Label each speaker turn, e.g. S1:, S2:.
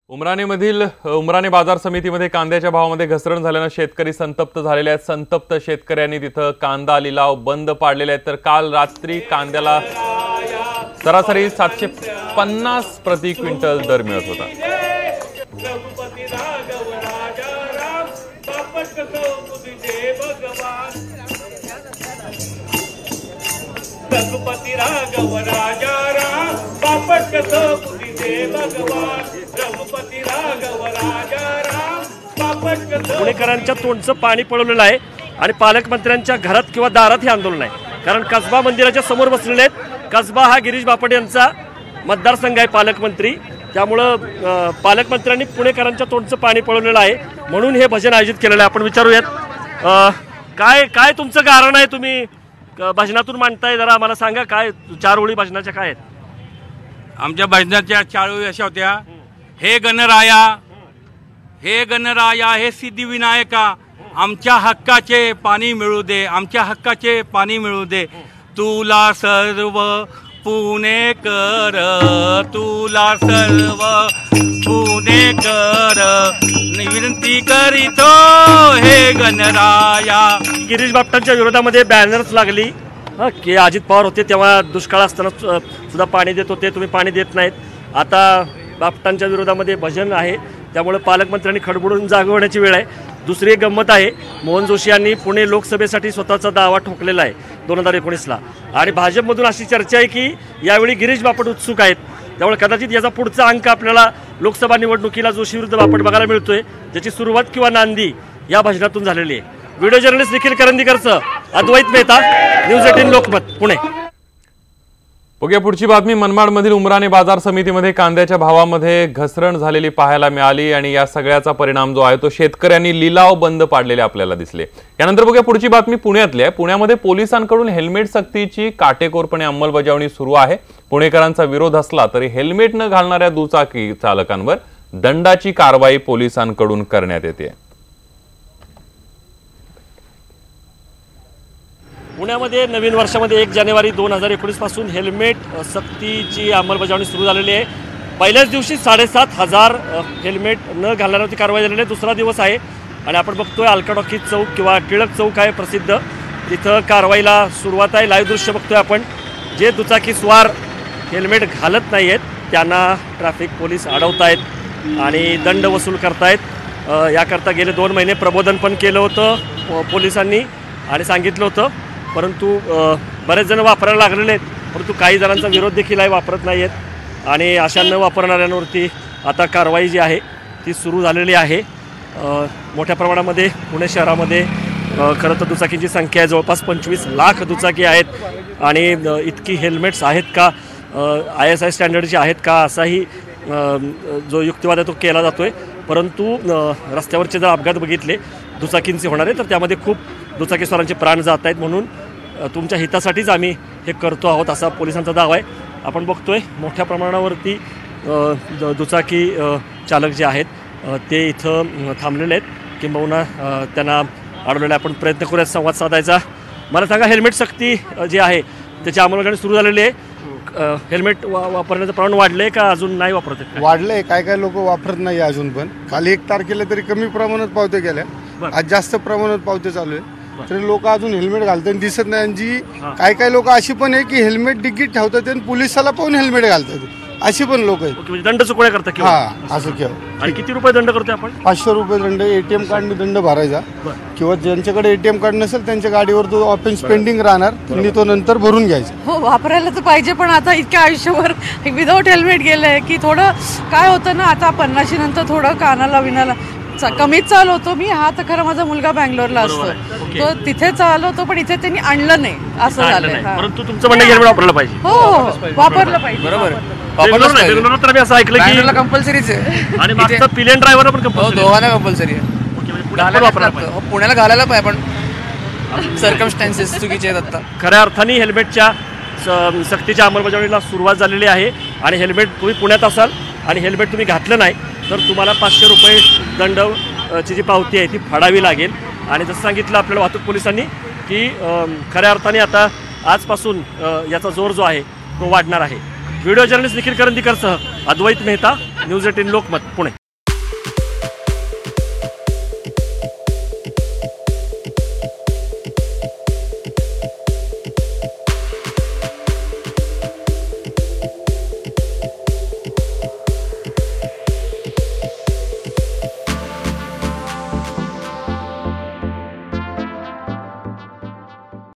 S1: उमराणे बाजार समितीमध्ये कांद्याच्या भावामध्ये घसरण झाल्याने शेतकरी संतप्त झालेले आहेत। संतप्त शेतकऱ्यांनी तिथे कांदा लिलाव बंद पाडलेले आहेत। तर काल रात्री कांद्याला सरासरी 750 प्रति क्विंटल दर मिळत होता।
S2: पुणेकरांच्या तोंडचं पाणी पळवलेलं आहे आणि पालकमंत्र्यांच्या घरात किंवा दारात हे आंदोलन आहे। कारण कसबा मंदिराच्या समोर बसलेले आहेत। कसबा हा गिरीश बापट यांचा मतदारसंघ आहे पालकमंत्री, त्यामुळं पालकमंत्र्यांनी पुणेकरांच्या तोंडचं पाणी पळवलेलं आहे म्हणून हे भजन आयोजित केलेलं आहे। आपण विचारूयात काय काय तुमचं कारण आहे, तुम्ही भजनातून मांडताय, जरा आम्हाला सांगा काय 4 ओळी भजनाच्या काय आहेत?
S3: आमच्या भजनाच्या 4 ओळी अशा होत्या, हे गणराया, हे गणराया, हे सिद्धिविनायका, आमच्या हक्काचे पाणी मिळू दे, आमच्या हक्काचे पाणी मिळू दे, तुला सर्व पुणेकर, तुला सर्व पुणेकर विनंती करीतो, हे गणराया।
S2: गिरीश बापटांच्या विरोधामध्ये बॅनर्स लागली की अजित पवार होते तेव्हा दुष्काळ असताना सुद्धा पाणी देत होते, तुम्ही पाणी देत नाहीत। आता बापटांच्या विरोधामध्ये भजन आहे, त्यामुळे पालकमंत्र्यांनी खडबडून जागवण्याची वेळ आहे। दुसरी एक गंमत आहे, मोहन जोशी यांनी पुणे लोकसभेसाठी स्वतःचा दावा ठोकलेला आहे 2019ला आणि भाजपमधून अशी चर्चा आहे की यावेळी गिरीश बापट उत्सुक आहेत, त्यामुळे कदाचित याचा पुढचा अंक आपल्याला लोकसभा निवडणुकीला जोशी विरुद्ध बापट बघायला मिळतोय, ज्याची सुरुवात किंवा नांदी या भजनातून झालेली आहे। व्हिडिओ जर्नलिस्ट निखिल करंदीकरचं अद्वैत मेहता, न्यूज 18 लोकमत, पुणे।
S1: बघूया पुढची बातमी। मनमाडमधील उमराणे बाजार समितीमध्ये कांद्याच्या भावामध्ये घसरण झालेली पाहायला मिळाली आणि या सगळ्याचा परिणाम जो आहे तो शेतकऱ्यांनी लिलाव बंद पाडलेले आपल्याला दिसले। यानंतर बघूया पुढची बातमी पुण्यातली आहे। पुण्यामध्ये पोलिसांकडून हेल्मेट सक्तीची काटेकोरपणे अंमलबजावणी सुरू आहे। पुणेकरांचा विरोध असला तरी हेल्मेट न घालणाऱ्या दुचाकी चालकांवर दंडाची कारवाई पोलिसांकडून करण्यात येते।
S2: पुण्यामध्ये नवीन वर्षामध्ये 1 जानेवारी 2019 पासून हेल्मेट सक्तीची अंमलबजावणी सुरू झालेली आहे। पहिल्याच दिवशी 7,500 हेल्मेट न घालणाऱ्यावरती कारवाई झालेली आहे। दुसरा दिवस आहे आणि आपण बघतोय अलका टॉकीज चौक किंवा टिळक चौक आहे प्रसिद्ध, तिथं कारवाईला सुरुवात आहे। लाईव्ह दृश्य बघतोय आपण, जे दुचाकी स्वार हेल्मेट घालत नाही आहेत त्यांना ट्रॅफिक पोलीस अडवत आहेत आणि दंड वसूल करतायत। याकरता गेले 2 महिने प्रबोधन पण केलं होतं पोलिसांनी आणि सांगितलं होतं, परंतु बरेच जण वापरायला लागलेले आहेत, परंतु काही जणांचा विरोध देखील आहे, वापरत नाही आहेत आणि अशा न वापरणाऱ्यांवरती आता कारवाई जी आहे ती सुरू झालेली आहे। मोठ्या प्रमाणामध्ये पुणे शहरामध्ये खरं तर दुचाकींची संख्या आहे, जवळपास 25 लाख दुचाकी आहेत आणि इतकी हेल्मेट्स आहेत का, ISI स्टँडर्डची आहेत का, असाही जो युक्तिवाद आहे तो केला जातो आहे। परंतु रस्त्यावरचे जर अपघात बघितले दुचाकींचे होणारे तर त्यामध्ये खूप दुचाकीस्वारांचे प्राण जात आहेत, म्हणून तुमच्या हितासाठीच आम्ही हे करतो आहोत असा पोलिसांचा दावा आहे। आपण बघतोय मोठ्या प्रमाणावरती दुचाकी चालक जे आहेत ते इथं थांबलेले आहेत, किंबहुना त्यांना अडवलेले। आपण प्रयत्न करूयात संवाद साधायचा। मला सांगा, हेल्मेट सक्ती जी आहे त्याची अंमलबजावणी सुरू झालेली आहे, हेल्मेट वापरण्याचं प्रमाण वाढलंय का अजून नाही वापरत आहेत?
S4: वाढलंय, काय लोक वापरत नाही अजून पण। काल 1 तारखेला तरी कमी प्रमाणात पावत्या केल्या, आज जास्त प्रमाणात पावते चालू आहे, तरी लोक अजून हेल्मेट घालताना दिसत नाही। आणि जी काय लोक अशी पण आहे की हेल्मेट डिग्गीत ठेवतात आणि पोलिसाला पाहून हेल्मेट घालतात, अशी पण लोक आहेत।
S2: दंड चुकवण्या करता किंवा
S4: असं केव्हा।
S2: आणि किती रुपये दंड करतोय आपण?
S4: 500 रुपये दंड, ATM कार्डने दंड भरायचा किंवा ज्यांच्याकडे ATM कार्ड नसेल त्यांच्या गाडीवर तो ऑफेन्स पेंडिंग राहणार, त्यांनी तो नंतर भरून घ्यायचा।
S5: हो, वापरायला तर पाहिजे, पण आता इतक्या आयुष्यभर विदाऊट हेल्मेट गेलंय की थोडं काय होतं ना, आता 50 नंतर थोडं कानाला विनाला कमीच चालवतो मी। हा तर खरं माझा मुलगा बँगलोरला असतो, तो तिथे चालवतो, पण इथे त्यांनी आणलं नाही असं झालंय।
S2: परंतु तुमचं म्हणणं हेल्मेट वापरलं पाहिजे?
S5: हो, वापरलं पाहिजे, बरोबर।
S2: बेंगलोर तर मी असं ऐकलं की
S6: कंपल्सरीच आहे
S2: आणि मागचा पिलियन ड्रायव्हर पण कंपल्सरी,
S6: दोघांना कंपल्सरी आहे। पुण्याला घालायला पाहिजे, पण सर्कमस्टॅन्सेस चुकीचे आहेत। आता
S2: खऱ्या अर्थाने हेल्मेटच्या सक्तीच्या अंमलबजावणीला सुरुवात झालेली आहे आणि हेल्मेट तुम्ही पुण्यात असाल आणि हेल्मेट तुम्ही घातलं नाही तर तुम्हाला 500 रुपये दंडची जी पावती आहे ती फाडावी लागेल। आणि जसं सांगितलं आपल्याला वाहतूक पोलिसांनी की खऱ्या अर्थाने आता आजपासून याचा जोर जो आहे तो वाढणार आहे। व्हिडिओ जर्नलिस्ट निखिल करंदीकरसह अद्वैत मेहता, न्यूज 18 लोकमत, पुणे.